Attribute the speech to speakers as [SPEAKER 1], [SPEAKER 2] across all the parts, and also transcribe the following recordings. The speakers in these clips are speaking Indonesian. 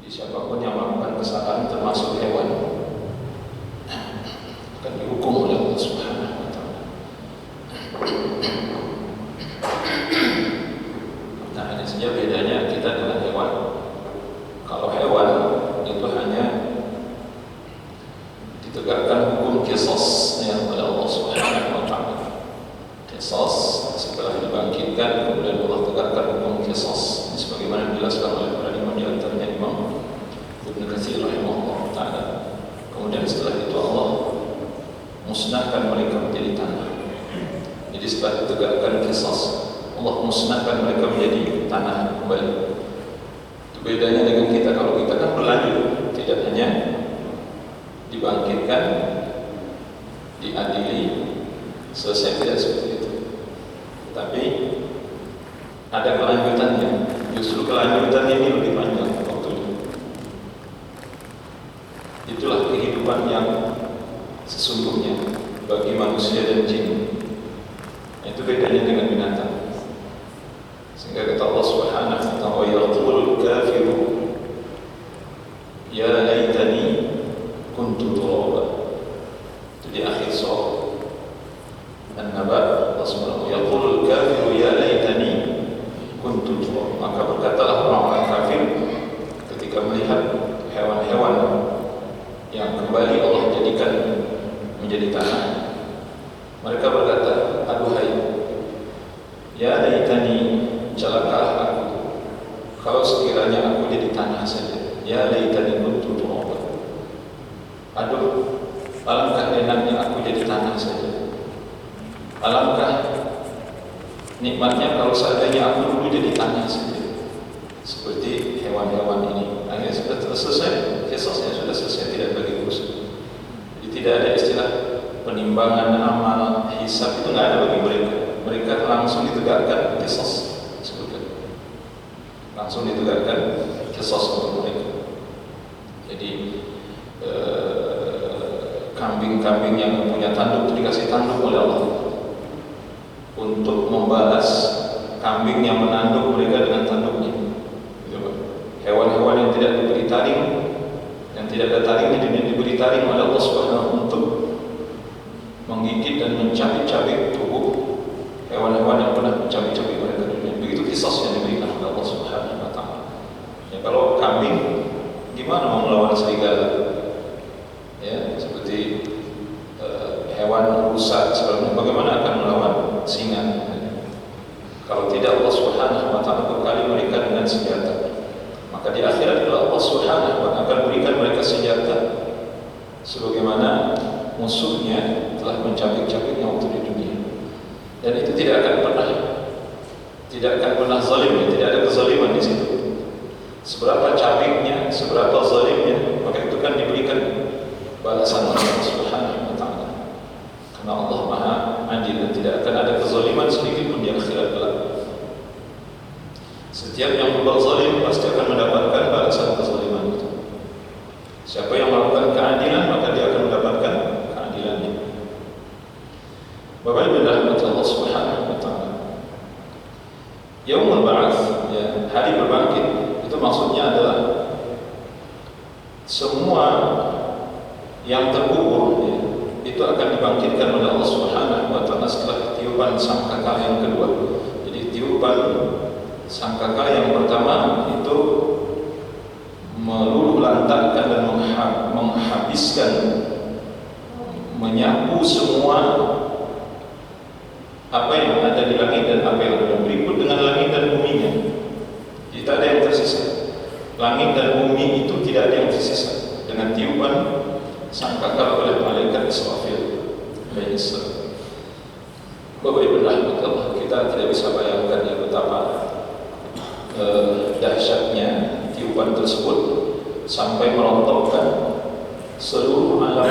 [SPEAKER 1] Jadi siapapun yang melakukan kesalahan termasuk hewan akan dihukum oleh Allah Subhanahu wa taala. Nah, ini saja bedanya kita dengan hewan. Kalau hewan itu hanya ditegakkan hukum qisas yang oleh Allah Subhanahu wa taala. Qisas setelah dibangkitkan kemudian Allah tegakkan hukum qisas. Ini sebagaimana dijelaskan oleh para imam di antaranya Imam Ibnu Katsir rahimahullah taala. Kemudian setelah itu Allah musnahkan mereka menjadi tanah. Jadi setelah ditegakkan qisas, Allah musnahkan mereka menjadi tanah kembali. Itu bedanya dengan kita. Kalau kita kan berlanjut, tidak hanya dibangkitkan, diadili, selesai, tidak seperti itu. Tapi ada kelanjutannya. Justru kelanjutannya ini lebih panjang waktunya. Itulah kehidupan yang sesungguhnya bagi manusia dan jin. Itu bedanya dengan binatang. Sehingga kata Allah Subhanahu wa ta'ala, yaqulul kafiru ya laitani kuntu turaba. Itu di akhir surah An-Naba, Allah Subhanahu wa ta'ala yaqulul kafiru ya laitani kuntu turaba. Maka berkatalah orang-orang kafir ketika melihat hewan-hewan yang kembali Allah jadikan menjadi tanah, mereka berkata, aduhai, ya laitani, celakalah aku kalau sekiranya aku jadi tanah saja. Ya laitani kuntu turaba. Aduh, alangkah enaknya aku jadi tanah saja. Alangkah nikmatnya kalau seandainya aku dulu jadi tanah saja. Seperti hewan-hewan ini. Akhirnya sudah selesai, kisahnya sudah selesai, tidak lagi urusan. Jadi tidak ada istilah penimbangan amal, hisab, itu tidak ada bagi mereka. Mereka langsung ditegakkan qisas, sebutkan. Langsung ditegakkan qisas untuk mereka. Jadi kambing-kambing yang punya tanduk itu dikasih tanduk oleh Allah untuk membalas kambing yang menanduk mereka dengan tanduknya. Hewan-hewan yang tidak diberi taring, yang tidak ada taringnya, diberi taring oleh Allah Subhanahu untuk menggigit dan mencabik-cabik tubuh hewan-hewan yang pernah mencabik-cabik mereka di dunia. Begitu qisas yang diberikan oleh Allah Subhanahu wa taala. Ya, kalau kambing gimana mau melawan serigala? Ya, seperti hewan rusa sebelumnya, bagaimana akan melawan singa? Kalau tidak Allah Subhanahu wa taala bekali mereka dengan senjata. Maka di akhirat Allah Subhanahu wa taala akan berikan mereka senjata sebagaimana musuhnya telah mencabik-cabiknya waktu di dunia. Dan itu tidak akan pernah zalim, tidak ada kezaliman di situ. Seberapa cabiknya, seberapa zalimnya, maka itu kan diberikan balasan Allah Subhanahu wa taala. Karena Allah Maha Adil dan tidak akan ada kezaliman sedikit pun di akhirat kelak. Setiap yang berbuat zalim pasti akan mendapatkan balasan kezaliman itu. Siapa yang melakukan keadilan maka dia akan mendapatkan keadilannya. Bapak Ibu dirahmati Allah Subhanahu wa taala. Yaumul Ba'ats, ya, hari berbangkit, itu maksudnya adalah semua yang terkubur, ya, itu akan dibangkitkan oleh Allah Subhanahu wa taala setelah tiupan sangkakala yang kedua. Jadi tiupan sangkakala yang pertama itu meluluh lantakkan dan menghabiskan, menyapu semua apa yang ada di langit dan apa yang ada berikut dengan langit dan buminya. Tidak ada yang tersisa. Langit dan bumi itu tidak ada yang tersisa dengan tiupan sangkakala oleh malaikat Israfil alaihissalam. Bapak Ibu rahmat Allah, kita tidak bisa bayangkan ya betapa dahsyatnya tiupan tersebut sampai merontokkan seluruh alam.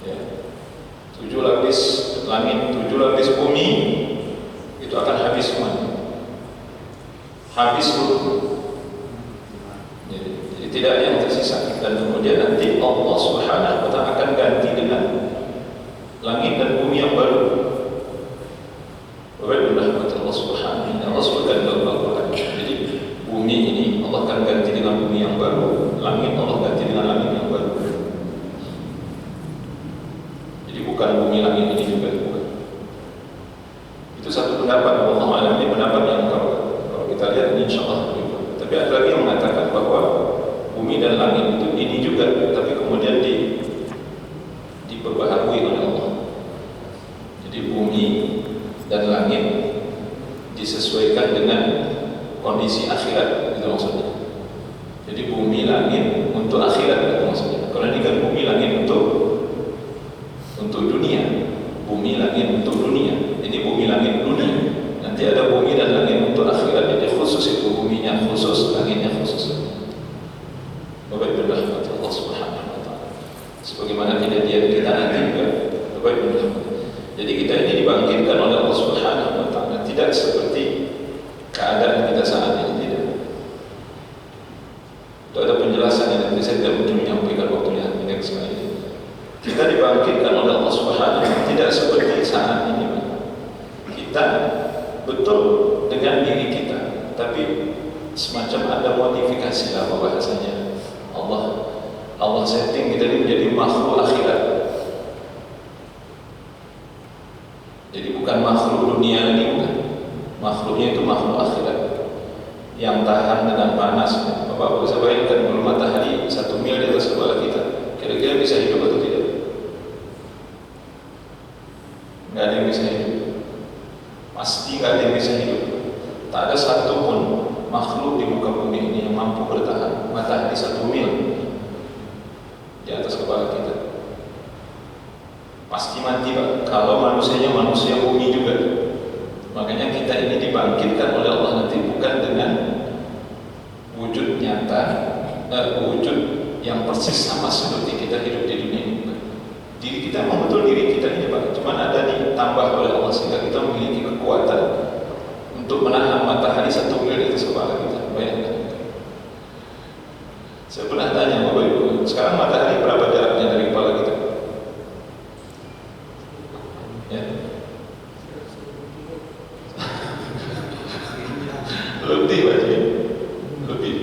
[SPEAKER 1] Ya, 7 lapis langit, 7 lapis bumi itu akan habis semuanya, habis seluruh. Jadi tidak ada yang tersisa. Dan kemudian nanti Allah Subhanahu wa taala akan ganti dengan langit dan bumi yang baru. Bapak Ibu rahmat Allah Subhanahu wa taala, Allah sebutkan dalam Al-Quran. Jadi bumi ini dengan bumi yang baru, langit Allah ganti dengan langit yang baru. Jadi bukan bumi langit ini juga, bukan. Itu satu pendapat. Allah Alam, ini pendapat yang kalau kita lihat ini insyaAllah. Tapi ada lagi yang mengatakan bahwa bumi dan langit itu ini juga, tapi kemudian diperbaharui oleh Allah. Jadi bumi dan langit disesuaikan dengan kondisi akhirat, itu maksudnya. Jadi bumi langit untuk akhirat, itu maksudnya. Kalau ini kan bumi langit untuk dunia, bumi langit untuk dunia. Ini bumi langit dunia. Nanti ada bumi dan langit untuk akhirat. Jadi khusus itu, buminya khusus, langitnya khusus. Bapak Ibu rahmat Allah Subhanahu wa taala. Sebagaimana kejadian kita nanti juga, Bapak Ibu rahmat. Jadi kita ini dibangkitkan oleh Allah Subhanahu wa taala, tidak seperti keadaan kita saat ini, tidak. Itu ada penjelasan yang nanti saya tidak mungkin menyampaikan waktunya pendek sekali. Kita dibangkitkan oleh Allah Subhanahu wa taala tidak seperti saat ini. Kita betul dengan diri kita, tapi semacam ada modifikasi lah bahasanya. Allah setting kita ini menjadi makhluk akhirat. Jadi bukan makhluk dunia ini, bukan. Makhluknya itu makhluk akhirat yang tahan dengan panas. Bapak bisa bayangkan kalau matahari 1 mil di atas kepala kita, kira-kira bisa hidup atau tidak? Nggak ada yang bisa hidup. Pasti nggak ada yang bisa hidup. Tak ada satu pun makhluk di muka bumi ini yang mampu bertahan matahari 1 mil di atas kepala kita. Pasti mati, Pak. Kalau manusianya manusia bumi juga. Makanya kita ini dibangkitkan oleh Allah nanti bukan dengan wujud nyata, wujud yang persis sama seperti kita hidup di dunia ini. Diri kita memang betul diri kita ini, Pak. Cuma ada ditambah oleh Allah sehingga kita memiliki kekuatan untuk menahan matahari 1 mil di atas kepala kita. Bayangkan. Saya pernah tanya Bapak Ibu, sekarang matahari berapa jaraknya dari kepala kita? Ya. Lebih, Pak. Lebih.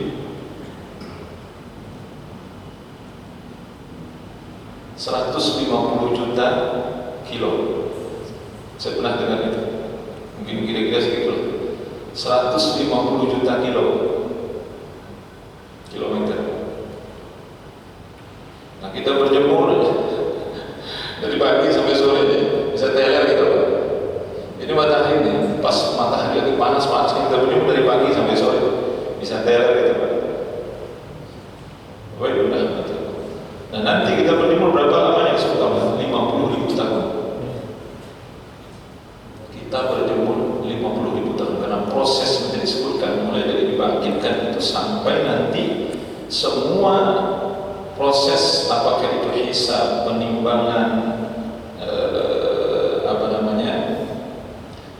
[SPEAKER 1] 150 juta kilo. Saya pernah dengar itu. Mungkin kira-kira segitu. 150 juta kilometer. Nah, kita berjemur dari pagi sampai sore bisa teler gitu, Pak. Ini matahari ini, pas matahari lagi panas kita berjemur dari pagi sampai sore bisa teler gitu, Pak. Baik, udah. Nah, nanti kita berjemur berapa lamanya? Sekitar 50.000 tahun. Kita berjemur 50.000 tahun karena proses yang disebutkan mulai dari dibangkitkan itu sampai nanti semua proses, apakah itu hisab, penimbangan,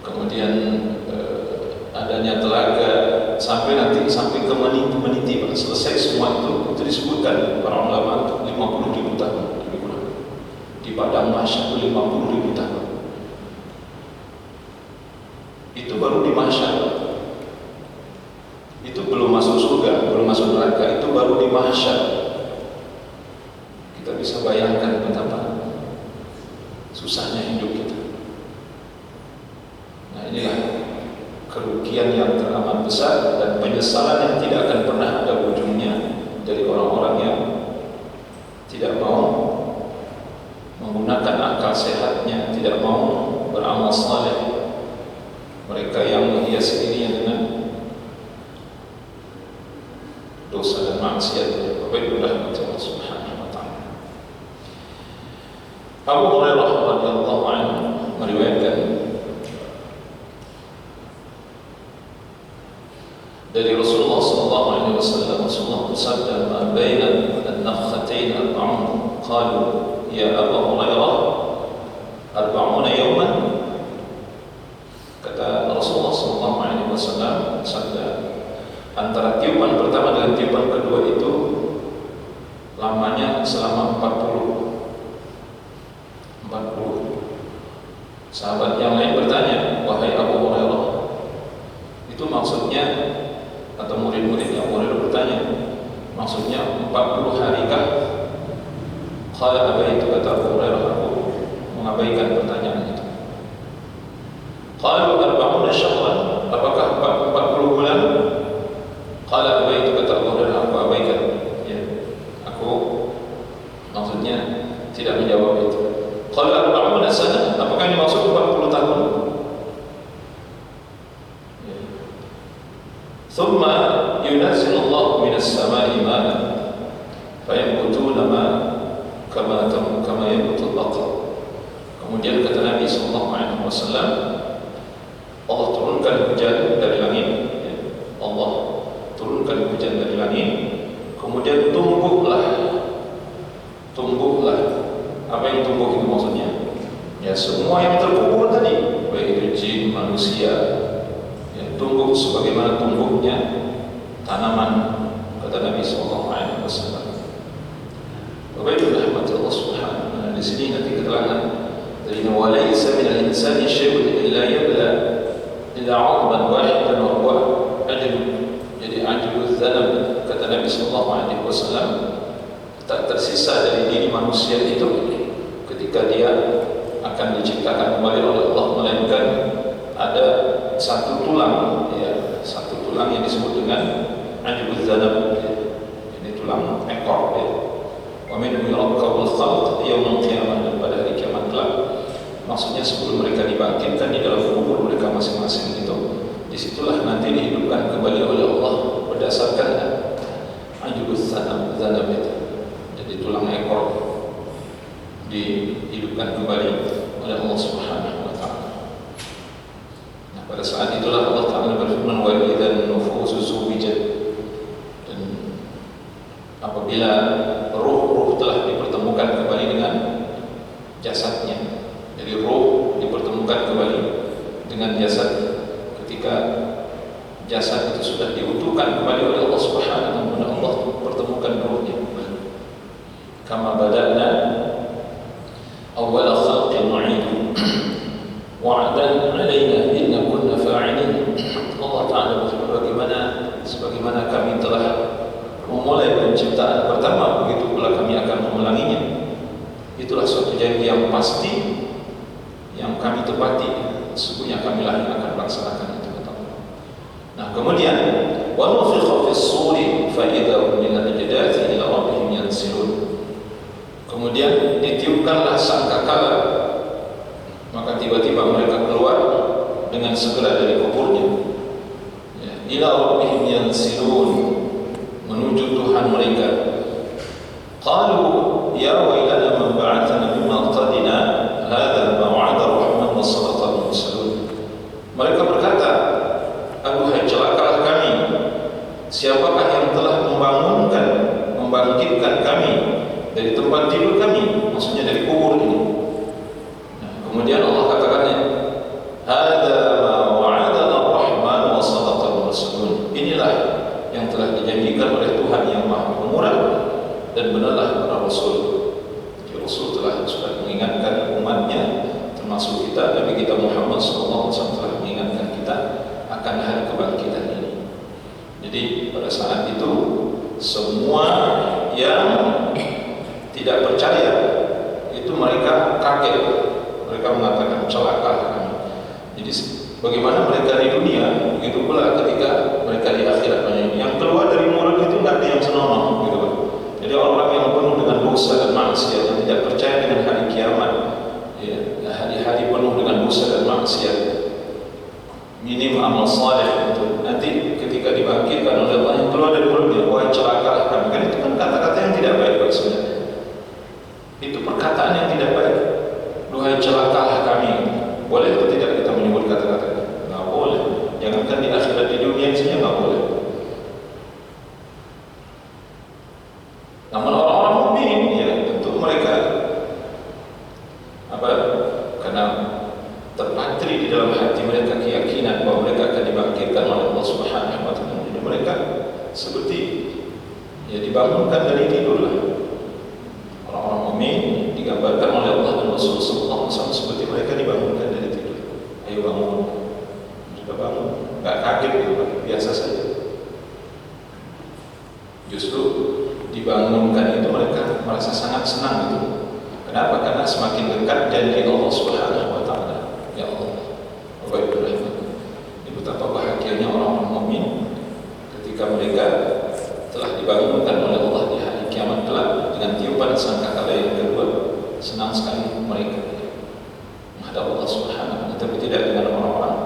[SPEAKER 1] kemudian adanya telaga sampai ke meniti, Pak. Selesai semua itu disebutkan para ulama 50.000 tahun di padang mahsyar 50.000 tahun. Itu baru di mahsyar. Itu belum masuk surga, belum masuk neraka, itu baru di mahsyar. Kita bisa bayangkan betapa susahnya hidup kita. Nah, inilah kerugian yang teramat besar dan penyesalan yang tidak akan pernah ada ujungnya dari orang-orang yang tidak mau menggunakan akal sehatnya, tidak mau beramal saleh. Mereka yang menghias dirinya dengan dosa dan maksiat. Bapak Ibu rahmat Allah Subhanahu wa taala. Abu Hurairah radhiyallahu anhu meriwayatkan dari Rasulullah sallallahu alaihi wasallam, Rasulullah bersabda, "Ma baina an-nakhkhatain arba'un." Qalu, "Ya Abu Hurairah, 40 yawman?" Kata Rasulullah sallallahu alaihi wasallam, sabda, antara tiupan pertama dengan tiupan kedua itu lamanya selama 40. Sahabat yang lain bertanya, "Wahai Abu Hurairah, itu maksudnya?" Atau murid-muridnya Abu Hurairah bertanya, Maksudnya 40 hari kah? Qala abaitu, kata Abu Hurairah, aku mengabaikan pertanyaan itu. Qalu 40 syahran, apakah 40 bulan? Qala abaitu, kata Abu Hurairah, aku abaikan. Ya, aku maksudnya tidak menjawab itu. Qala 40 sana, apakah ini maksud 40 tahun? Ya. Thumma yunazzilu Allah minas samai ma'an fayambutuna ma kama yambutul baqar. Kemudian kata Nabi SAW, Allah turunkan hujan dari langit, ya. Allah turunkan hujan dari langit, kemudian tumbuhlah. Apa yang tumbuh itu maksudnya? Ya, semua yang terkubur tadi, baik itu jin, manusia, ya, tumbuh sebagaimana tumbuhnya tanaman, kata Nabi SAW. Baiklah rahmat Allah Subhanahu wa taala. Di sini nanti keterangan dari walaysa minal insani syai'un illa yabla illa 'udban wahidan wa huwa ajlu. Jadi ajlu dzanab, kata Nabi SAW, tak tersisa dari diri manusia itu ketika dia akan diciptakan kembali oleh Allah, melainkan ada satu tulang, ya, satu tulang yang disebut dengan ajlu dzanab, ya. Ini tulang ekor, ya. Wa minhu yurakkabul khalq yaumil qiyamah, dan pada hari kiamat kelak. Maksudnya sebelum mereka dibangkitkan di dalam kubur mereka masing-masing itu, disitulah nanti dihidupkan kembali oleh Allah berdasarkan ajlus dzanab itu. Jadi tulang ekor dihidupkan kembali oleh Allah Subhanahu wa taala. Nah, pada saat itulah Allah Taala berfirman, wa idzan nufusu zuwijat, dan apabila ruh telah dipertemukan kembali dengan jasadnya. Jadi ruh dipertemukan kembali dengan jasad. Ketika jasad itu sudah diutuhkan kembali oleh Allah Subhanahu wa taala, Allah pertemukan ruhnya. Kama bada'na awwala khalqin nu'idu wa'dan 'alaina inna kunna fa'ilin. Allah Taala berfirman, sebagaimana kami telah memulai penciptaan pertama, begitu pula kami akan mengulanginya. Itulah suatu janji yang pasti yang kami tepati, sesungguhnya kamilah yang akan melaksanakan itu, kata Allah. Nah, kemudian wa nufikha fis-suri fa idza hum min al-ajdathi ila rabbihim yansilun. Kemudian ditiupkanlah sangkakala, maka tiba-tiba mereka keluar dengan segera dari kuburnya, ya, ila rabbihim yansilun, menuju Tuhan mereka. Qalu ya wailana man ba'athana min marqadina hadza ma wa'ada ar-rahman wa sadaqa al-mursalun. Mereka berkata, aduhai celakalah kami, siapakah yang telah membangkitkan kami dari tempat tidur kami, maksudnya dari kubur ini. Nah, kemudian Allah katakannya, hadza ma wa'ada ar-rahman wa sadaqa al-mursalun. Inilah yang telah dijanjikan oleh Tuhan yang Maha Pemurah dan benarlah para rasul. Jadi Rasul sudah mengingatkan umatnya, termasuk kita, Nabi kita Muhammad SAW telah mengingatkan kita akan hari kebangkitan ini. Jadi pada saat itu semua yang tidak percaya itu mereka kaget, mereka mengatakan celaka kami. Jadi bagaimana mereka di dunia, begitu pula ketika mereka di akhirat. Yang keluar dari mulut itu tidak ada yang senonoh, gitu kan. Jadi orang yang penuh dengan dosa dan maksiat, yang tidak percaya dengan hari kiamat, ya, hari-hari penuh dengan dosa dan maksiat, minim amal saleh itu, nanti ketika dibangkitkan oleh Allah, yang keluar dari mulutnya, wah celaka kami. Kan itu kan kata-kata yang tidak baik sebenarnya. Itu perkataan yang tidak baik. Duhai celakalah kami. Boleh atau tidak kita menyebut kata-kata itu? Nggak boleh. Jangankan di akhirat, di dunia saja nggak boleh. Namun orang-orang mukmin, ya tentu mereka karena terpatri di dalam hati mereka keyakinan bahwa mereka akan dibangkitkan oleh Allah Subhanahu wa taala. Jadi mereka seperti ya dibangunkan dari tidur lah. Orang-orang mukmin digambarkan oleh Allah dan Rasulullah SAW seperti mereka dibangunkan dari tidur. Ayo bangun, sudah bangun, nggak kaget gitu, biasa saja. Justru dibangunkan itu mereka merasa sangat senang gitu. Kenapa? Karena semakin dekat janji Allah Subhanahu wa taala. Ya Allah, Bapak Ibu rahmat. Ini betapa bahagianya orang-orang mukmin ketika mereka telah dibangunkan oleh Allah di hari kiamat kelak dengan tiupan sangkakala yang kedua. Senang sekali mereka menghadap Allah Subhanahu wa taala, tapi tidak dengan orang-orang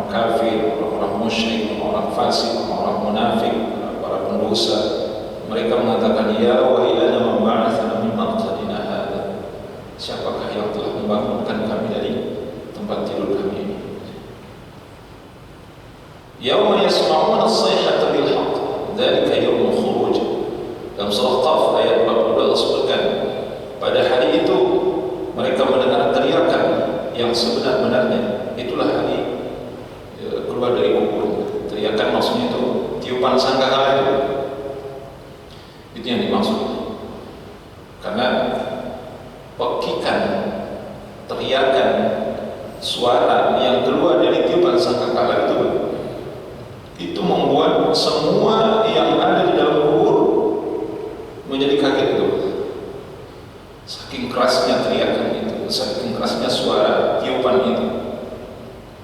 [SPEAKER 1] kafir, orang-orang musyrik, orang fasik, orang munafik, para pendosa. Mereka mengatakan, ya wailana man ba'atsana min maqsadina hadza. Siapakah yang telah membangunkan kami dari tempat tidur kami ini? Yauma yasma'una as-sayhata bil haqq, dzalika yaumul khuruj. Dalam surah Qaf ayat 42 Allah sebutkan, pada hari itu mereka mendengar teriakan yang sebenar-benarnya. Itulah hari keluar dari kubur. Teriakan maksudnya itu tiupan sangkakala itu yang dimaksud. Karena pekikan, teriakan, suara yang keluar dari tiupan sangkakala itu membuat semua yang ada di dalam kubur menjadi kaget itu. Saking kerasnya teriakan itu, saking kerasnya suara tiupan itu.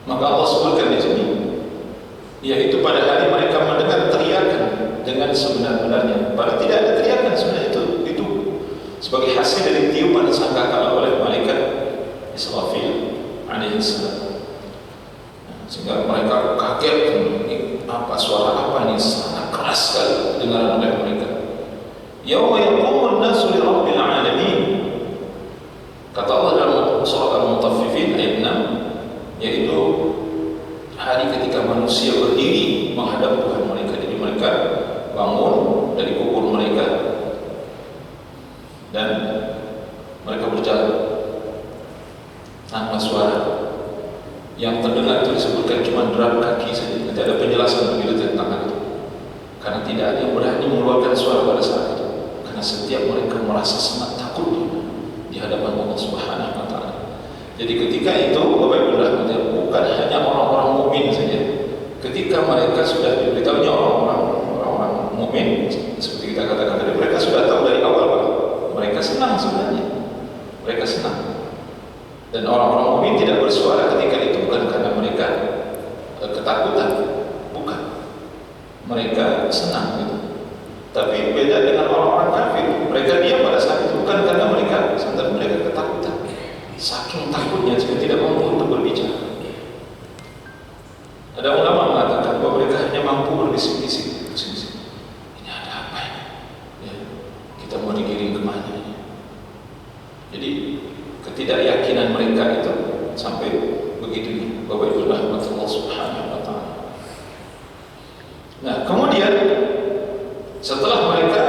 [SPEAKER 1] Maka Allah sebutkan di sini, yaitu pada hari mereka mendengar teriakan dengan sebenar-benarnya. Padahal tidak ada teriakan sebenarnya, itu sebagai hasil dari tiupan sangkakala oleh malaikat Israfil alaihissalam. Sehingga mereka kaget, apa suara apa ini, sangat keras sekali dengaran oleh mereka. Yauma yaqumun nasu li rabbil alamin. Kata Allah dalam surah Al-Mutaffifin ayat 6, yaitu hari ketika manusia berdiri menghadap Tuhan mereka. Jadi mereka bangun dari kubur mereka dan mereka berjalan tanpa suara. Yang terdengar itu disebutkan cuma derap kaki saja. Tidak ada penjelasan begitu tentang hal itu. Karena tidak ada yang berani mengeluarkan suara pada saat itu. Karena setiap mereka merasa sangat takut di hadapan Allah Subhanahu wa taala. Jadi ketika itu Bapak Ibu rahmati, bukan hanya orang-orang mukmin saja. Ketika mereka sudah diberitahunya orang-orang mukmin, seperti kita katakan tadi, mereka sudah tahu dari awal bahwa mereka senang sebenarnya. Mereka senang. Dan orang-orang mukmin tidak bersuara ketika itu bukan karena mereka ketakutan, bukan. Mereka senang gitu. Tapi beda dengan orang-orang kafir. Mereka diam pada saat itu bukan karena mereka senang, mereka ketakutan. Saking takutnya jika tidak mampu untuk berbicara. Ada ulama mengatakan bahwa mereka hanya mampu berbisik-bisik. Ini ada apa ini? Ya, kita mau digiring kemana ini? Jadi ketidakyakinan mereka itu sampai begitu, Bapak Ibu rahmatullah subhanahu wa ta'ala. Nah, kemudian setelah mereka,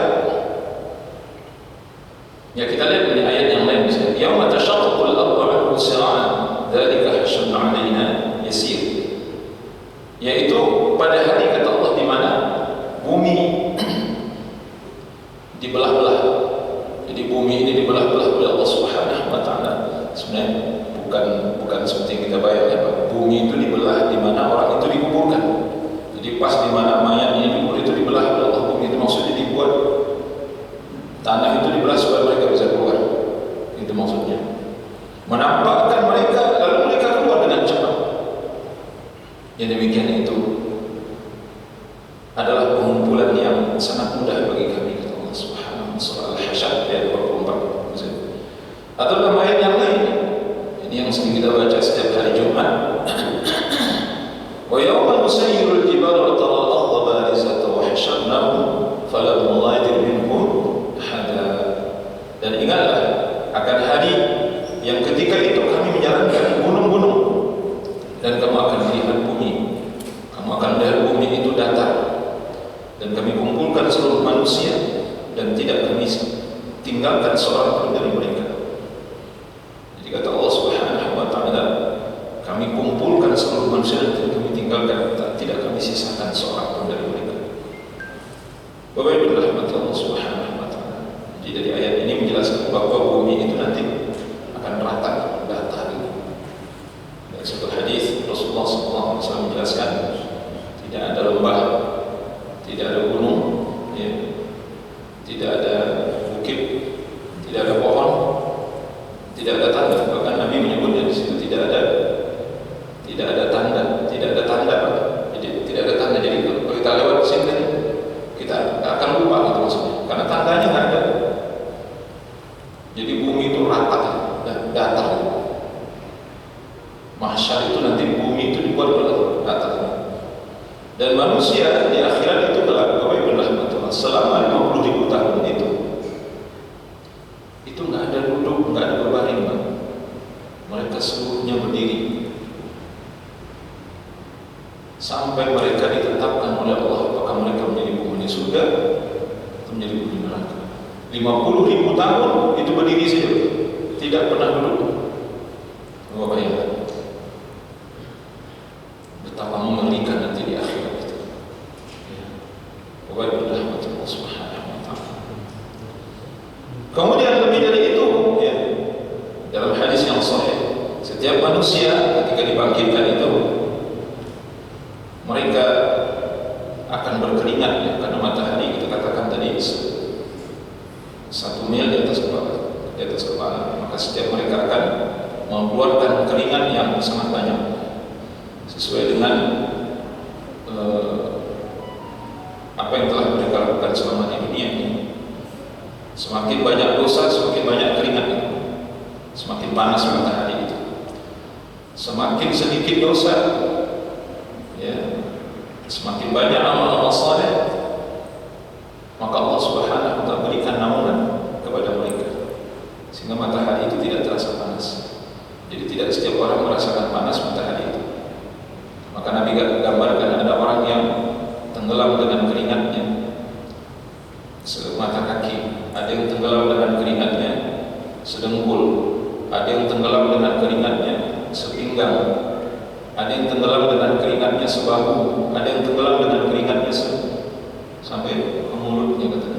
[SPEAKER 1] ya kita lihat ini ayat yang lain misalnya, yauma tashaqqaqul ardu 'anhum sira'an dzalika hasyun 'alaina yasir. Yaitu pada hari kata Allah di mana bumi dibelah-belah. Jadi bumi ini dibelah-belah oleh Allah Subhanahu wa taala. Sebenarnya bukan seperti yang kita bayangkan, Pak. Bumi itu dibelah di mana orang itu dikuburkan. Jadi pas di mana mayatnya dikubur itu dibelah oleh Allah. Bumi itu maksudnya dibuat tanah itu dibelah supaya mereka bisa keluar. Itu maksudnya. Menampakkan mereka lalu mereka keluar dengan cepat. Yang demikian itu adalah pengumpulan yang sangat mudah bagi kami, kata Allah Subhanahu wa taala. Surah Al-Hasyr ayat 24. Atau dalam ayat yang lain, ini yang sering kita baca setiap hari Jumat. Wa yawma nusayyirul jibala wa tara al-ardha barizatan wa hasyarnahum falam nughadir minhum ahada. Dan ingatlah akan hari yang ketika itu kami menjalankan gunung-gunung dan kamu akan melihat bumi. Kamu akan melihat bumi itu datar dan kami kumpulkan seluruh manusia dan tidak kami tinggalkan seorang pun dari mereka. Jadi kata Allah Subhanahu wa taala, kami kumpulkan seluruh manusia dan tidak kami tinggalkan, tidak kami sisakan seorang pun dari mereka. Bapak Ibu rahmati Allah Subhanahu wa taala. Jadi dari ayat ini menjelaskan bahwa bumi itu nanti akan rata, datar. Dari satu hadis Rasulullah SAW menjelaskan tidak ada lembah, tidak ada gunung, ya. tidak ada bukit, tidak ada pohon, tidak ada tanda. Bahkan Nabi menyebutnya di situ tidak ada tanda, Jadi tidak ada tanda. Jadi kalau kita lewat di sini kita akan lupa gitu maksudnya, karena tandanya nggak ada. Jadi bumi itu rata dan datar. Mahsyar itu nanti bumi itu dibuat datar. Dan manusia di akhirat itu adalah benar selama 50.000 tahun itu nggak ada duduk, nggak ada berbaring, mereka seluruhnya berdiri sampai mereka ditetapkan oleh Allah apakah mereka menjadi penghuni surga atau menjadi penghuni neraka. 50.000 tahun itu berdiri saja, tidak pernah duduk. Coba bayangkan betapa mengerikan nanti di akhirat itu. Pokoknya berrahmat Allah Subhanahu wa ta'ala. Kemudian lebih dari itu, ya, dalam hadis yang sahih, setiap manusia ketika dibangkitkan itu mereka akan berkeringat, ya, karena matahari kita katakan tadi 1 mil di atas kepala, maka setiap mereka akan mengeluarkan keringat yang sangat banyak sesuai dengan apa yang telah mereka lakukan selama di dunia ini. Semakin banyak dosa, semakin banyak keringat, semakin panas matahari itu. Semakin sedikit dosa, ya, semakin banyak amal-amal saleh, maka Allah Subhanahu wa ta'ala berikan naungan kepada mereka sehingga matahari itu tidak terasa panas. Jadi tidak setiap orang merasakan panas matahari itu. Maka Nabi gambarkan ada orang yang tenggelam dengan keringatnya semata kaki, ada yang tenggelam dengan keringatnya sedengkul, ada yang tenggelam dengan keringatnya sepinggang, ada yang tenggelam dengan keringatnya sebahu, ada yang tenggelam dengan keringatnya sampai ke mulutnya, kata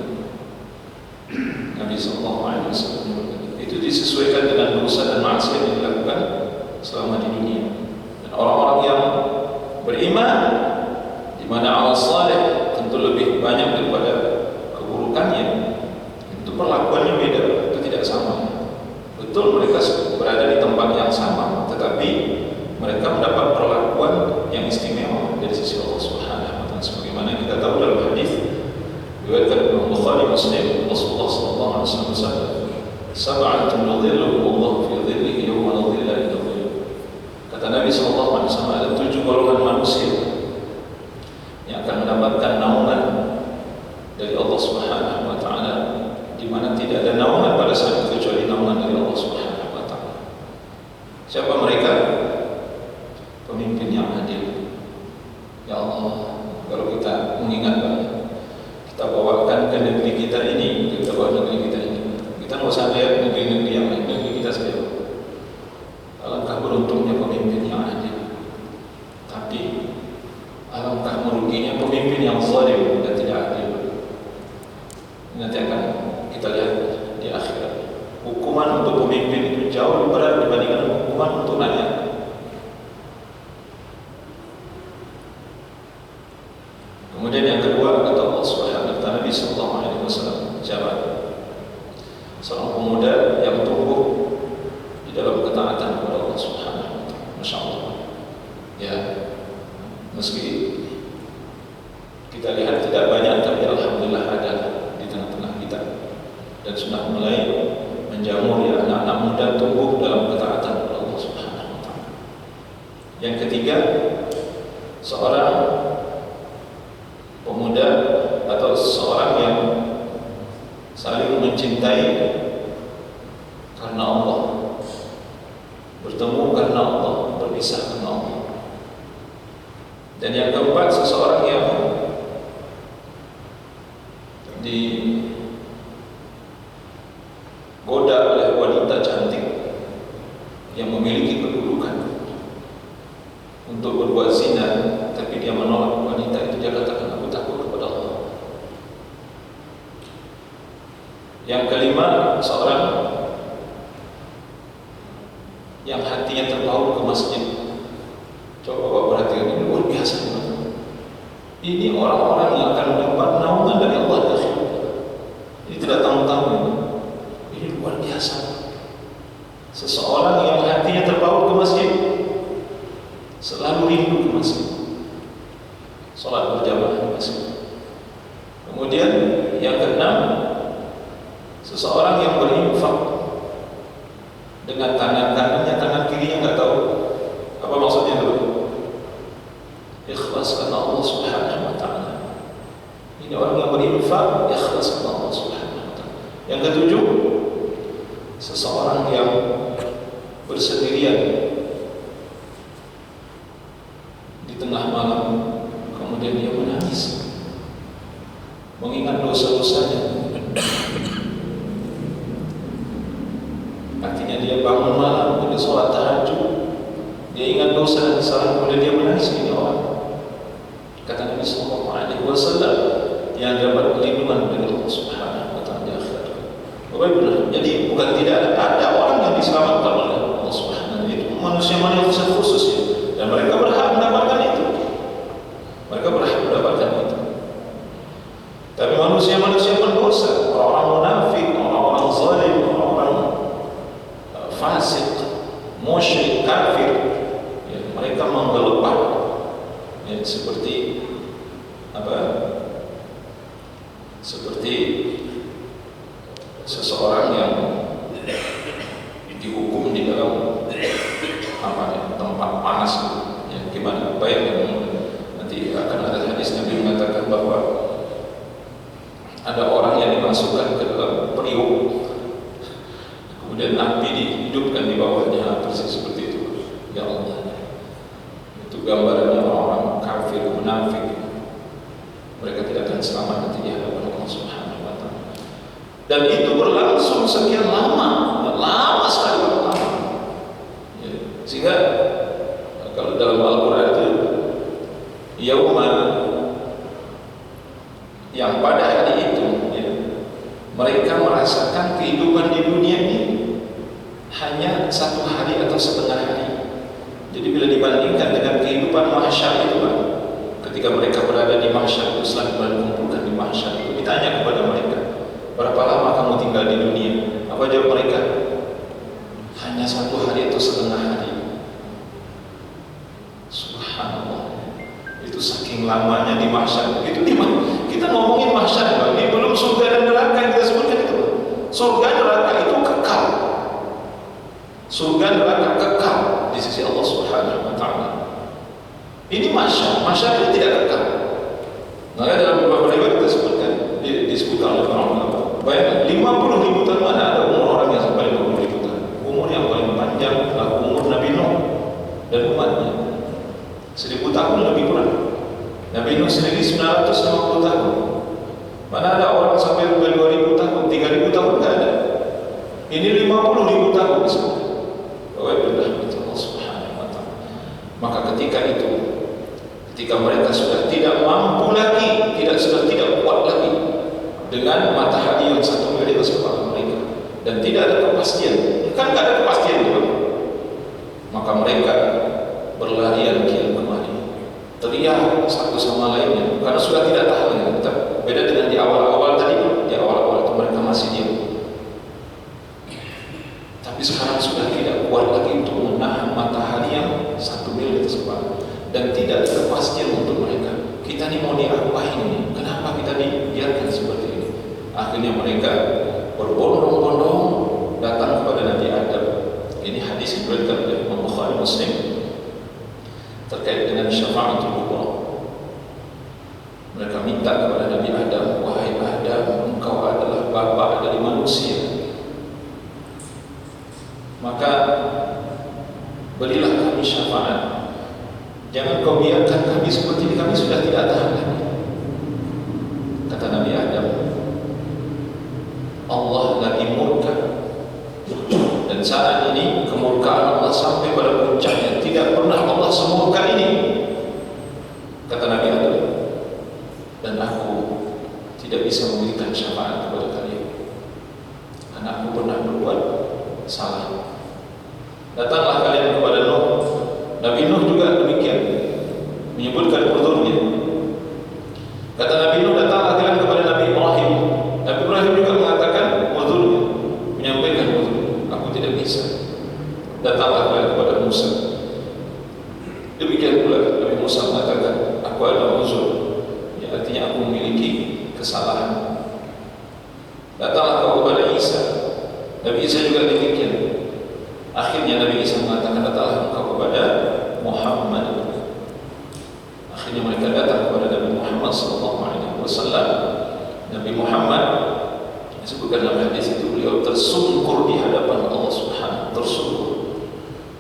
[SPEAKER 1] Nabi SAW. Itu disesuaikan dengan dosa dan maksiat yang dilakukan selama di dunia. Dan orang-orang yang beriman, di mana amal saleh tentu lebih banyak daripada keburukannya, itu perlakuannya beda, itu tidak sama. Betul mereka berada di tempat yang sama, tetapi mereka mendapat perlakuan yang istimewa dari sisi Allah Subhanahu wa ta'ala. Sebagaimana kita tahu dalam hadis riwayat Imam Bukhari Muslim, Rasulullah sallallahu alaihi wasallam bersabda, "Sab'atun yudhilluhum Allah fi dhillihi yawma la dhilla illa dhilluh." Kata Nabi sallallahu alaihi wasallam, ada 7 golongan manusia yang akan mendapatkan naungan dari Allah Subhanahu wa ta'ala, di mana tidak ada naungan pada saat itu kecuali naungan dari Allah Subhanahu wa ta'ala. Siapa mereka? Pemimpin yang adil. Ya Allah, kalau kita mengingat, kita bawakan ke negeri kita ini, kita bawa negeri kita ini. Kita nggak usah lihat negeri-negeri yang lain, negeri kita saja. Alangkah beruntungnya pemimpin yang adil. Tapi alangkah meruginya pemimpin yang zalim dan tidak adil. Nanti akan kita lihat di akhirat. Hukuman untuk pemimpin itu jauh lebih berat dibandingkan hukuman untuk rakyat. Kemudian yang kedua, kata Allah Subhanahu wa ta'ala, Nabi sallallahu alaihi wasallam, siapa? Seorang pemuda yang tumbuh di dalam ketaatan kepada Allah Subhanahu wa ta'ala. Masya Allah. Ya, meski kita lihat tidak banyak, tapi alhamdulillah ada di tengah-tengah kita dan sudah mulai menjamur, ya, anak-anak muda tumbuh dalam ketaatan kepada Allah Subhanahu wa ta'ala. Yang ketiga, seorang pemuda atau seorang yang saling mencintai karena Allah, bertemu karena Allah, berpisah karena Allah. Dan yang keempat, seseorang yang digoda oleh wanita cantik yang memiliki kedudukan untuk berbuat zina, tapi dia menolak wanita itu. Dia katakan, aku takut kepada Allah. Yang kelima, seorang yang hatinya terpaut ke masjid. Coba Bapak perhatikan, ini luar biasa. Ini orang-orang yang akan mendapat naungan dari Allah di akhirat. Ini orang yang berinfak ikhlas kepada Allah Subhanahu wa taala. Yang ketujuh, seseorang yang bersendirian di tengah malam, kemudian dia menangis mengingat dosa-dosanya. Artinya dia bangun malam, kemudian sholat tahajud, dia ingat dosa dan kesalahan, kemudian dia menangis. Ini orang, kata Nabi Sallallahu Alaihi Wasallam, yang dapat perlindungan dari Allah Subhanahu wa taala di akhirat. Bapak Ibu, jadi bukan tidak ada orang yang diselamatkan oleh Allah Subhanahu wa taala. Itu manusia-manusia khusus ya. Dan mereka berhak mendapatkan itu. Mereka berhak mendapatkan itu. Tapi manusia-manusia pendosa, orang-orang munafik, orang-orang zalim, orang-orang fasik, musyrik, kafir, ya, mereka menggelepar, ya, seperti apa? Seperti seseorang yang dihukum di dalam tempat panas, ya, gimana? Baik, nanti akan ada hadis Nabi mengatakan bahwa ada orang yang dimasukkan ke dalam periuk, kemudian api dihidupkan di bawahnya, persis seperti itu. Ya Allah, itu gambarannya orang-orang kafir, munafik. Mereka tidak akan selamat nanti di hadapan Allah Subhanahu wa taala. Dan itu berlangsung sekian lama sekali, lama. Ya, sehingga kalau dalam Al-Qur'an itu yauman, yang pada hari itu, ya, mereka merasakan kehidupan di dunia ini hanya satu hari atau setengah hari. Jadi bila dibandingkan dengan kehidupan mahsyar itu, Pak, ketika mereka berada di mahsyar itu, setelah dikumpulkan di mahsyar itu, ditanya kepada mereka, berapa lama kamu tinggal di dunia? Apa jawab mereka? Hanya satu hari atau setengah hari. Subhanallah, itu saking lamanya di mahsyar. Itu di mana? Kita ngomongin mahsyar, Pak. Ini belum surga dan neraka yang kita sebutkan itu. Surga neraka itu kekal. Surga neraka kekal di sisi Allah Subhanahu wa taala. Ini mahsyar itu tidak kekal. Maka dalam beberapa riwayat kita sebutkan, disebutkan oleh para ulama, bayangkan 50.000 tahun, mana ada umur orang yang sampai 50.000 tahun. Umur yang paling panjang adalah umur Nabi Nuh dan umatnya. 1000 tahun lebih kurang. Nabi Nuh sendiri 950 tahun. Mana ada orang sampai 2.000 tahun, 3.000 tahun tidak ada. Ini 50.000 tahun disebut. Allah Subhanahu wa taala. Maka ketika mereka sudah tidak mampu lagi, sudah tidak kuat lagi dengan matahari yang satu mil di atas kepala mereka, dan tidak ada kepastian, kan tidak ada kepastian juga, maka mereka berlarian kian kemari, teriak satu sama lainnya, karena sudah tidak tahan. Beda dengan di awal-awal tadi. Di awal-awal itu mereka masih diam, tapi sekarang sudah tidak kuat lagi untuk menahan matahari yang satu mil di atas kepala, dan tidak ada kepastian untuk mereka. Kita ini mau diapain ini? Kenapa kita dibiarkan seperti ini? Akhirnya mereka berbondong-bondong datang kepada Nabi Adam. Ini hadis diriwayatkan oleh Imam Bukhari, Muslim, terkait dengan syafaatul kubra. Mereka minta kepada Nabi Adam, wahai Adam, engkau adalah bapa dari manusia, maka berilah kami syafaat. Jangan kau biarkan kami seperti ini, kami sudah tidak tahan lagi. Kata Nabi Adam, Allah lagi murka, dan saat ini kemurkaan Allah sampai pada puncaknya. Tidak pernah Allah semurka ini. Kata Nabi Adam, dan aku tidak bisa memberikan syafaat kepada kalian karena aku pernah berbuat salah. Datanglah kalian kepada Nuh. Nabi Nuh juga demikian, menyebutkan uzurnya. Kata Nabi Nuh, datanglah kalian kepada Nabi Ibrahim. Nabi Ibrahim juga mengatakan uzurnya, menyampaikan uzur, aku tidak bisa. Datanglah kalian kepada Musa. Demikian pula Nabi Musa mengatakan, aku ada uzur, ya, artinya aku memiliki kesalahan. Datanglah kau kepada Isa. Nabi Isa juga demikian. Akhirnya Nabi Isa mengatakan, datanglah engkau kepada Muhammad. Akhirnya mereka datang kepada Nabi Muhammad SAW. Muhammad disebutkan dalam hadis itu, beliau tersungkur di hadapan Allah Subhanahu, tersungkur,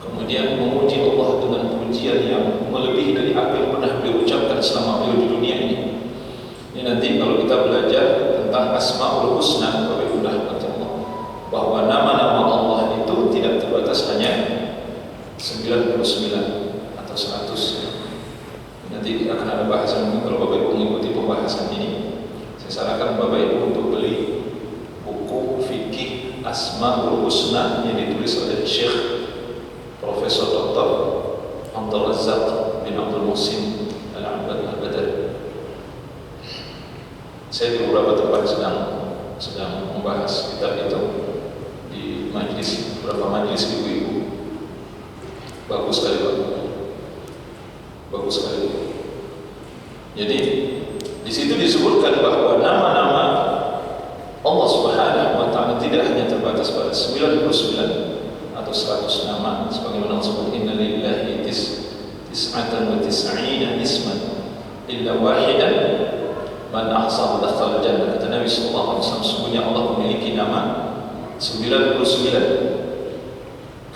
[SPEAKER 1] kemudian memuji Allah dengan pujian yang melebihi dari apa yang pernah beliau ucapkan selama beliau di dunia ini. Ini nanti kalau kita belajar tentang Asmaul Husna, Bapak Ibu rahmati Allah, bahwa nama-nama Allah itu tidak terbatas hanya 99 atau 100. Nanti akan ada bahasan, mungkin kalau Bapak Ibu mengikuti pembahasan ini, saya sarankan Bapak Ibu untuk beli buku fikih Asmaul Husna yang ditulis oleh Syekh Profesor Dr. Abdul Razak bin Abdul Muhsin Al-Badari. Saya di beberapa tempat sedang membahas kitab itu di majlis, beberapa majlis ibu-ibu. Bagus sekali Pak, bagus sekali. Jadi di situ disebutkan bahwa nama-nama Allah Subhanahu wa Ta'ala tidak hanya terbatas pada 99 atau 100 nama, sebagaimana Allah sebut inna lillahi tis'atan wa tis'ina isman illa wahidan man ahsahu dakhala jannah. Kata Nabi sallallahu alaihi wasallam, sesungguhnya Allah memiliki nama 99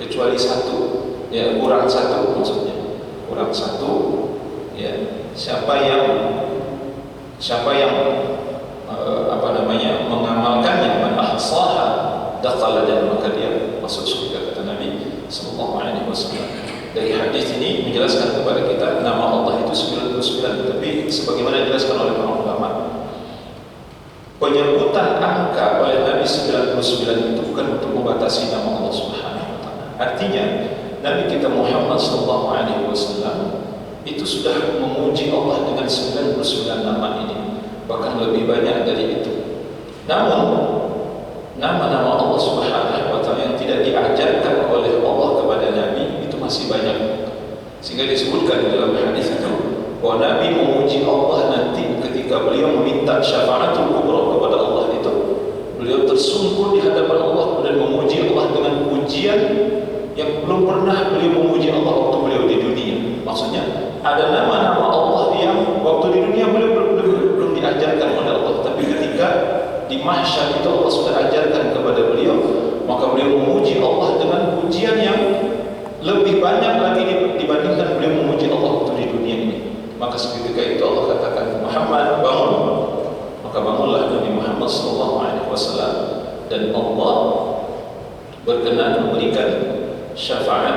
[SPEAKER 1] kecuali satu, ya kurang satu, maksudnya kurang satu, ya siapa yang mengamalkannya, man ahsaha dakhala jannah, maka dia masuk surga, kata Nabi sallallahu alaihi wasallam. Dari hadis ini menjelaskan kepada kita nama Allah itu 99, tapi sebagaimana dijelaskan oleh para ulama, penyebutan angka oleh Nabi 99 itu bukan untuk membatasi nama Allah Subhanahu wa Ta'ala. Artinya Nabi kita Muhammad sallallahu alaihi wasallam itu sudah memuji Allah dengan 99 nama ini, bahkan lebih banyak dari itu. Namun nama-nama Allah Subhanahu wa Ta'ala yang tidak diajarkan oleh Allah kepada Nabi itu masih banyak, sehingga disebutkan di dalam hadis itu bahwa Nabi memuji Allah nanti ketika beliau meminta syafaatul kubra kepada Allah itu, beliau tersungkur di hadapan Allah dan memuji Allah dengan pujian yang belum pernah beliau memuji Allah waktu beliau di dunia. Maksudnya ada nama-nama Allah yang waktu di dunia beliau belum diajarkan oleh Allah, tapi ketika di mahsyar itu Allah sudah ajarkan kepada beliau, maka beliau memuji Allah dengan pujian yang lebih banyak lagi dibandingkan beliau memuji Allah waktu di dunia ini. Maka seketika itu Allah katakan, Muhammad bangun. Maka bangunlah Nabi Muhammad SAW, dan Allah berkenan memberikan syafaat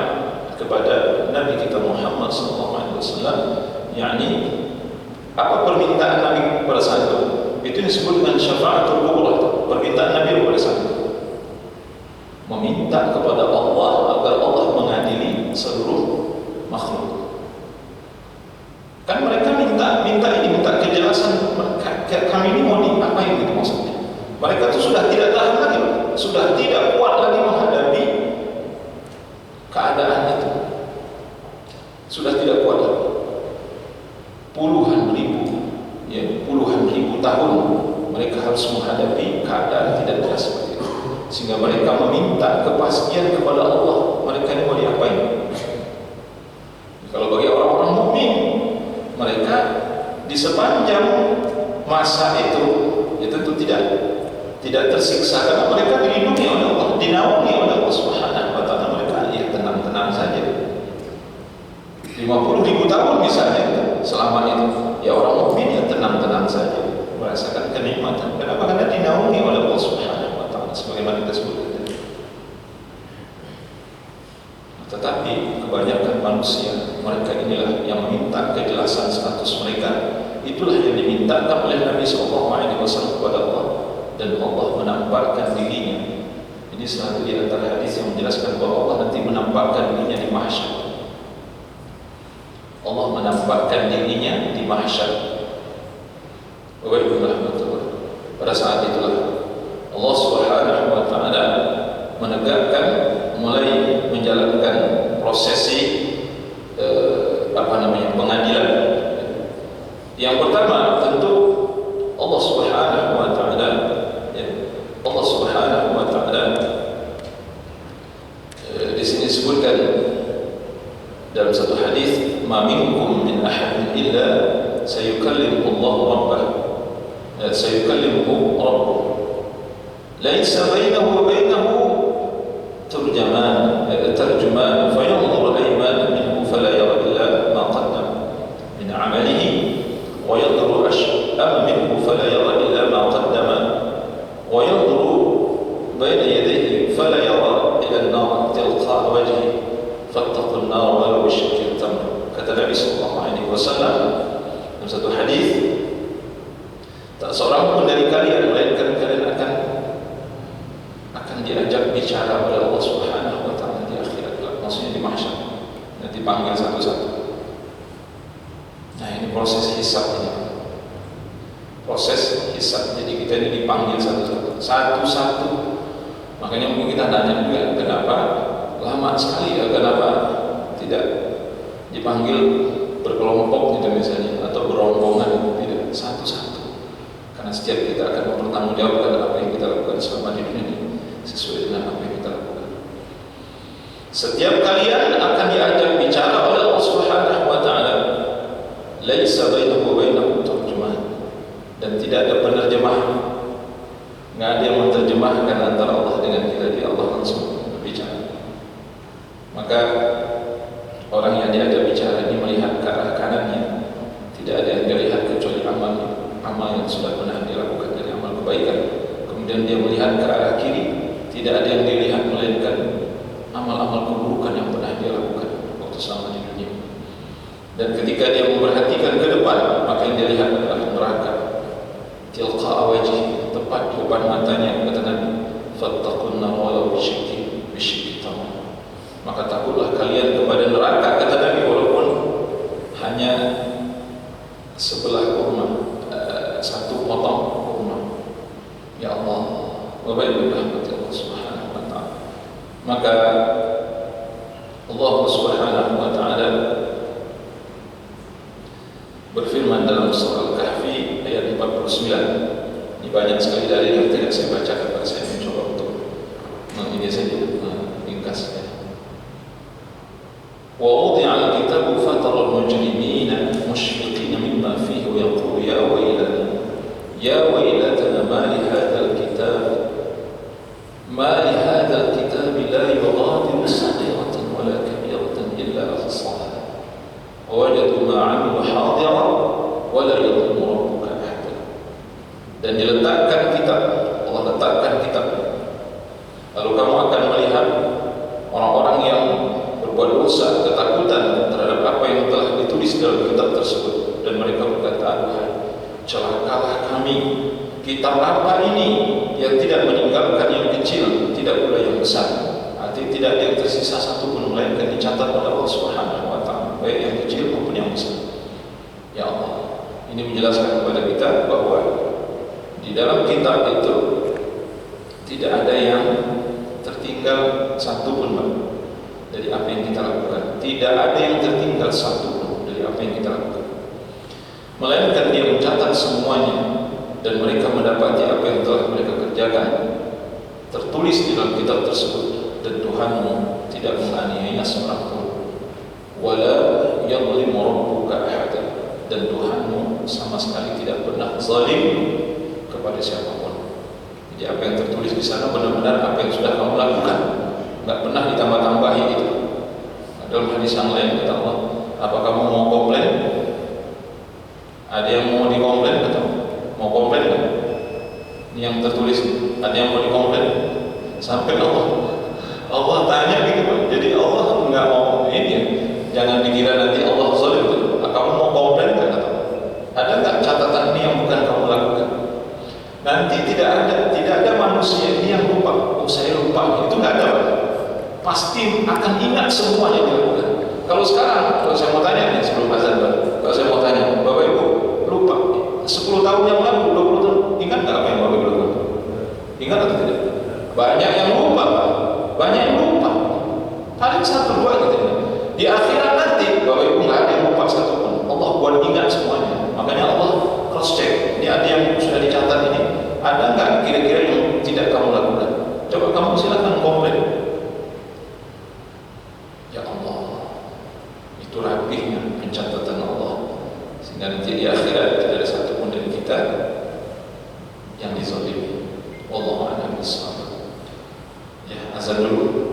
[SPEAKER 1] kepada Nabi kita Muhammad SAW. yakni apa permintaan Nabi pada saat itu? Itu disebut dengan syafaatul kubra. Permintaan Nabi pada saat itu meminta kepada Allah agar Allah mengadili seluruh makhluk. Kan mereka minta kejelasan, kami ini mau diapain gitu maksudnya. Mereka itu sudah tidak tahan lagi, sudah tidak kuat lagi menghadapi keadaan itu, sudah tidak kuat lagi. Puluhan ribu tahun mereka harus menghadapi keadaan tidak jelas seperti itu, sehingga mereka meminta kepastian kepada Allah, mereka ini mau diapain. Kalau bagi orang-orang mukmin, mereka di sepanjang masa itu tentu tidak tersiksa, karena mereka dilindungi oleh Allah, dinaungi oleh Allah Subhanahu wa Ta'ala. Mereka ya tenang-tenang saja. 50.000 tahun misalnya selama itu, ya orang mukmin ya tenang-tenang saja, merasakan kenikmatan. Kenapa? Karena dinaungi oleh Allah Subhanahu wa Ta'ala, sebagaimana kita sebutkan. Tetapi kebanyakan manusia, mereka inilah yang meminta kejelasan status mereka. Itulah yang dimintakan oleh Nabi SAW kepada Allah, dan Allah menampakkan dirinya. Ini salah satu di antara hadis yang menjelaskan bahwa Allah nanti menampakkan dirinya di mahsyar. Allah menampakkan dirinya di mahsyar. Pada saat itulah Allah Subhanahu wa Ta'ala menegakkan, mulai menjalankan prosesi pengadilan. Yang pertama tentu Allah Subhanahu wa Ta'ala, Allah Subhanahu wa Ta'ala di sini disebutkan dalam satu hadis, ma minkum min ahadin illa sayukallimu Allah rabbah, sayukallimu laisa bainahu wa bainahu terjemahan fayanzur ayman minhu fala yara illa ma qaddam min amalihi wa yanzur ash'am minhu fala yara illa ma qaddama wa yanzur baina yadayhi fala yara illa an-nar tilqa wajhi fattaqun nar walau bisyikil tamr. Kata Nabi sallallahu alaihi wasallam dalam satu hadis, tak seorang pun dari kalian melainkan kalian akan diajak bicara oleh Allah Subhanahu wa taala di akhirat, maksudnya di mahsyar, nanti panggil satu-satu. Nah, ini proses hisab ini. Proses hisab. Jadi kita ini dipanggil satu-satu. Makanya mungkin kita tanya juga, kenapa lama sekali ya, kenapa tidak dipanggil berkelompok gitu misalnya, atau berombongan, tidak, satu-satu. Karena setiap kita akan mempertanggungjawabkan apa yang kita lakukan selama di dunia ini sesuai dengan apa yang kita lakukan. Setiap kalian akan diajak bicara oleh Allah Subhanahu wa taala. Laisa bainahu wa bainahu tarjuman. Dan tidak ada penerjemah. Enggak ada yang menerjemahkan antara Allah dengan kita, dia Allah langsung berbicara. Maka orang yang diajak bicara ini melihat ke arah kanannya, tidak ada yang dilihat kecuali amal yang sudah pernah dilakukan dari amal kebaikan. Kemudian dia melihat ke arah kiri, tidak ada yang dilihat melainkan amal-amal keburukan yang pernah dia lakukan waktu selama di dunia. Dan ketika dia memperhatikan ke depan, maka yang dia lihat adalah neraka. Tilqa awajih, tepat di depan matanya, kata Nabi, fattaqun nar walau bisyikki tamr. Maka takutlah kalian kepada neraka, kata Nabi, walaupun hanya sebelah kurma, satu potong kurma. Ya Allah, Bapak Ibu rahmati Allah Subhanahu wa taala. Maka Allah Subhanahu wa taala berfirman dalam surah Al-Kahfi ayat 49. Ini banyak sekali dalil yang tidak saya bacakan, Pak. Saya mencoba untuk ini saja ringkasnya. Wa wudi'a al-kitabu fatara al-mujrimina mushfiqina mimma fihi wa yaqulu ya waylatana ma li hadzal kitab la yughadiru saghiratan wa la kabiratan illa ahsaha wa wajadu ma 'amilu hadira wa la yadhlimu rabbuka ahada. Dan diletakkan kitab, Allah letakkan kitab. Lalu kamu akan melihat orang-orang yang berbuat dosa, ketakutan terhadap apa yang telah ditulis dalam kitab tersebut, dan mereka berkata, aduhai, celakalah kami, kitab apa ini yang tidak meninggalkan yang kecil, tidak pula yang besar. Artinya tidak ada yang tersisa satu pun melainkan dicatat oleh Allah Subhanahu wa taala, baik yang kecil maupun yang besar. Ya Allah, ini menjelaskan kepada kita bahwa di dalam kitab itu tidak ada yang tertinggal satu pun dari apa yang kita lakukan. Tidak ada yang tertinggal satu pun dari apa yang kita lakukan, melainkan dia mencatat semuanya, dan mereka mendapati apa yang telah mereka kerjakan tertulis di dalam kitab tersebut. Dan Tuhanmu tidak menganiaya seorang pun, wala yadhlimu rabbuka ahada, dan Tuhanmu sama sekali tidak pernah zalim kepada siapapun. Jadi apa yang tertulis di sana benar-benar apa yang sudah kamu lakukan, enggak pernah ditambah-tambahi itu. Dalam hadis yang lain kata Allah, apa kamu mau komplain? Ada yang mau dikomplain atau mau komplain kan? Ini yang tertulis, ada yang mau dikomplain? Sampai Allah tanya gitu Pak. Jadi Allah enggak mau ini ya. Jangan dikira nanti Allah zalim tuh. Kamu mau komplain kan? Ada enggak catatan ini yang bukan kamu lakukan? Nanti tidak ada manusia ini yang lupa. Oh, saya lupa. Itu enggak ada Pak. Pasti akan ingat semua yang dilakukan. Kalau sekarang, kalau saya mau tanya nih sebelum azan Pak, kalau saya mau tanya, Bapak Ibu lupa 10 tahun yang lalu, 20 tahun, ingat nggak apa yang Bapak Ibu lakukan? Ingat atau tidak? Banyak yang lupa Pak, banyak yang lupa. Paling 1-2 gitu. Di akhirat nanti Bapak Ibu nggak ada yang lupa satu pun. Allah buat ingat semuanya. Makanya Allah cross check. Ini ada yang sudah dicatat ini. Ada nggak kira-kira yang tidak kamu lakukan? Coba kamu silakan komplain. Itu rapihnya pencatatan Allah, sehingga nanti di akhirat tidak ada satu pun dari kita yang dizalimi. Wallahu a'lam bishawab. Ya, azan dulu.